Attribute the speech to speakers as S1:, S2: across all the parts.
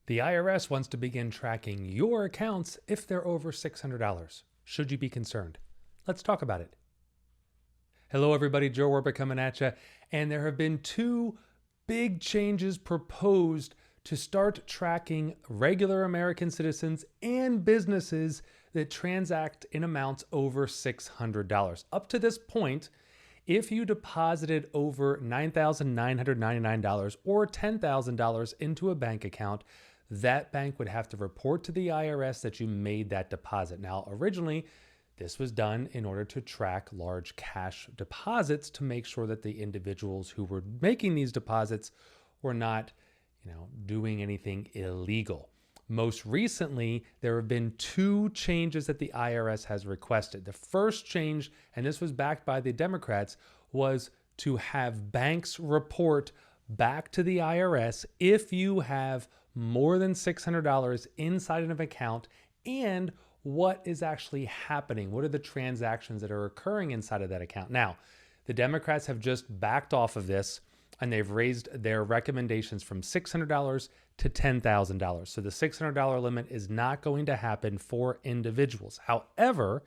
S1: The IRS wants to begin tracking your accounts if they're over $600. Should you be concerned? Let's talk about it. Hello, everybody. Joe Werber coming at you. And there have been two big changes proposed to start tracking regular American citizens and businesses that transact in amounts over $600. Up to this point, if you deposited over $9,999 or $10,000 into a bank account, that bank would have to report to the IRS that you made that deposit. Now, originally, this was done in order to track large cash deposits to make sure that the individuals who were making these deposits were not, doing anything illegal. Most recently, there have been two changes that the IRS has requested. The first change, and this was backed by the Democrats, was to have banks report back to the IRS if you have more than $600 inside of an account and what is actually happening. What are the transactions that are occurring inside of that account? Now, the Democrats have just backed off of this and they've raised their recommendations from $600 to $10,000. So the $600 limit is not going to happen for individuals. However,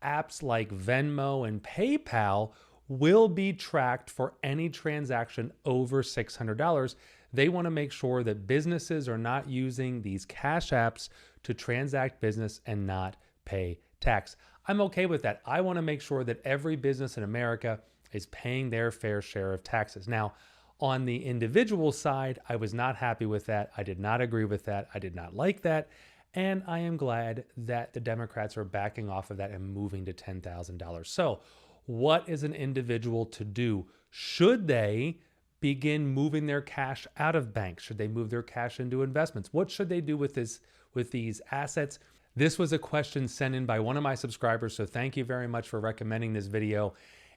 S1: apps like Venmo and PayPal will be tracked for any transaction over $600. They want to make sure that businesses are not using these cash apps to transact business and not pay tax. I'm okay with that. I want to make sure that every business in America is paying their fair share of taxes. Now, on the individual side, I was not happy with that. I did not agree with that. I did not like that. And I am glad that the Democrats are backing off of that and moving to $10,000. So what is an individual to do? Should they begin moving their cash out of banks? Should they move their cash into investments? What should they do with these assets? This was a question sent in by one of my subscribers, so thank you very much for recommending this video.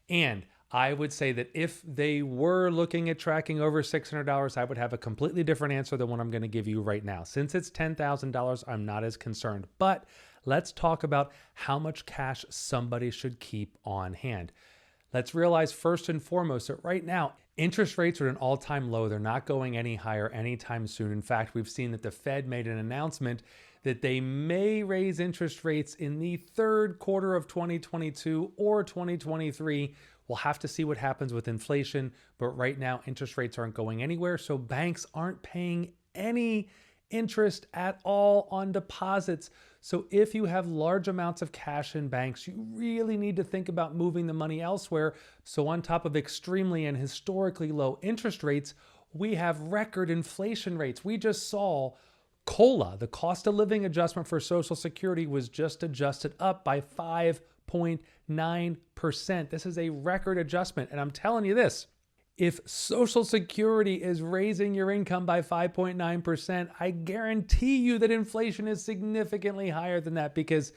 S1: And I would say that if they were looking at tracking over $600, I would have a completely different answer than what I'm going to give you right now. Since it's $10,000, I'm not as concerned. But let's talk about how much cash somebody should keep on hand. Let's realize first and foremost that right now, interest rates are at an all-time low. They're not going any higher anytime soon. In fact, we've seen that the Fed made an announcement that they may raise interest rates in the third quarter of 2022 or 2023. We'll have to see what happens with inflation, but right now interest rates aren't going anywhere, so banks aren't paying any interest at all on deposits. So if you have large amounts of cash in banks, you really need to think about moving the money elsewhere. So on top of extremely and historically low interest rates, we have record inflation rates. We just saw COLA, the cost of living adjustment for Social Security, was just adjusted up by 5.9%. This is a record adjustment. And I'm telling you this, if Social Security is raising your income by 5.9%, I guarantee you that inflation is significantly higher than that because,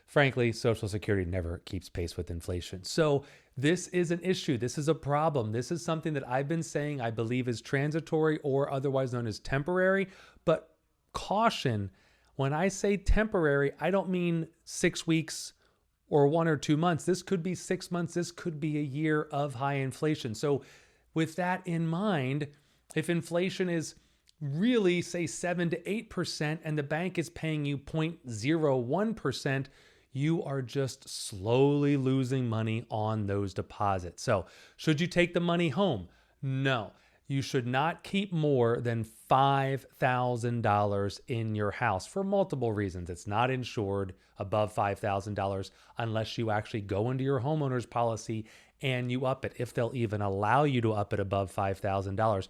S1: frankly, Social Security never keeps pace with inflation. So this is an issue. This is a problem. This is something that I've been saying I believe is transitory or otherwise known as temporary. But caution, when I say temporary, I don't mean 6 weeks or 1 or 2 months. This could be 6 months. This could be a year of high inflation. So with that in mind, if inflation is really say 7 to 8% and the bank is paying you 0.01%, you are just slowly losing money on those deposits. So should you take the money home? No. You should not keep more than $5,000 in your house for multiple reasons. It's not insured above $5,000 unless you actually go into your homeowner's policy and you up it, if they'll even allow you to up it above $5,000.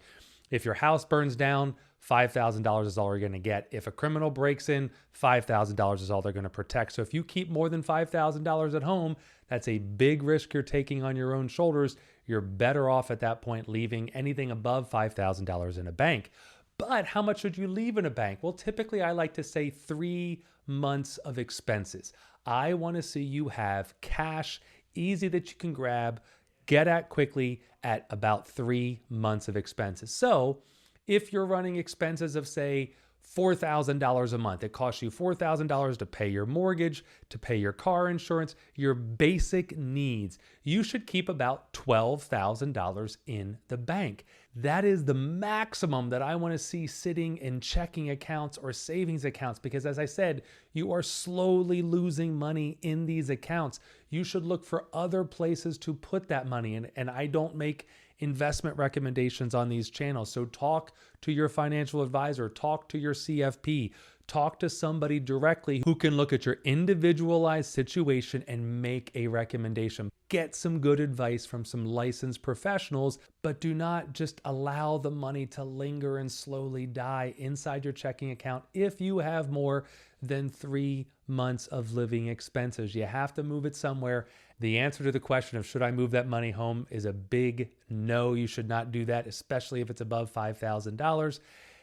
S1: If your house burns down, $5,000 is all you're going to get. If a criminal breaks in, $5,000 is all they're going to protect. So if you keep more than $5,000 at home, that's a big risk you're taking on your own shoulders. You're better off at that point leaving anything above $5,000 in a bank. But how much should you leave in a bank? Well, typically I like to say 3 months of expenses. I want to see you have cash easy that you can grab, get at quickly at about 3 months of expenses. So if you're running expenses of say $4,000 a month. It costs you $4,000 to pay your mortgage, to pay your car insurance, your basic needs. You should keep about $12,000 in the bank. That is the maximum that I want to see sitting in checking accounts or savings accounts, because as I said, you are slowly losing money in these accounts. You should look for other places to put that money in, and I don't make investment recommendations on these channels. So talk to your financial advisor, talk to your CFP, talk to somebody directly who can look at your individualized situation and make a recommendation. Get some good advice from some licensed professionals, but do not just allow the money to linger and slowly die inside your checking account if you have more than 3 months of living expenses. You have to move it somewhere. The answer to the question of should I move that money home is a big no. You should not do that, especially if it's above $5,000.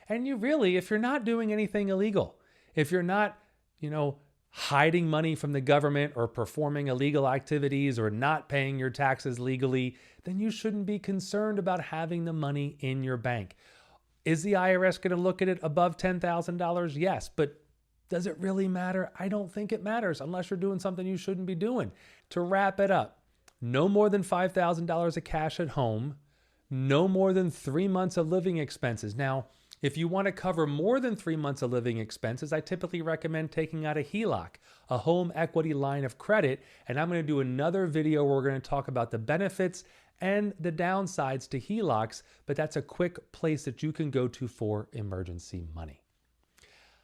S1: And you really, if you're not doing anything illegal, if you're not, hiding money from the government or performing illegal activities or not paying your taxes legally, then you shouldn't be concerned about having the money in your bank. Is the IRS going to look at it above $10,000? Yes, but does it really matter? I don't think it matters unless you're doing something you shouldn't be doing. To wrap it up, no more than $5,000 of cash at home, no more than 3 months of living expenses. Now, if you want to cover more than 3 months of living expenses, I typically recommend taking out a HELOC, a home equity line of credit. And I'm going to do another video where we're going to talk about the benefits and the downsides to HELOCs, but that's a quick place that you can go to for emergency money.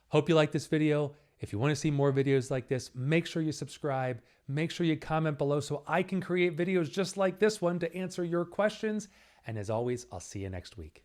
S1: Hope you like this video. If you want to see more videos like this, make sure you subscribe. Make sure you comment below so I can create videos just like this one to answer your questions. And as always, I'll see you next week.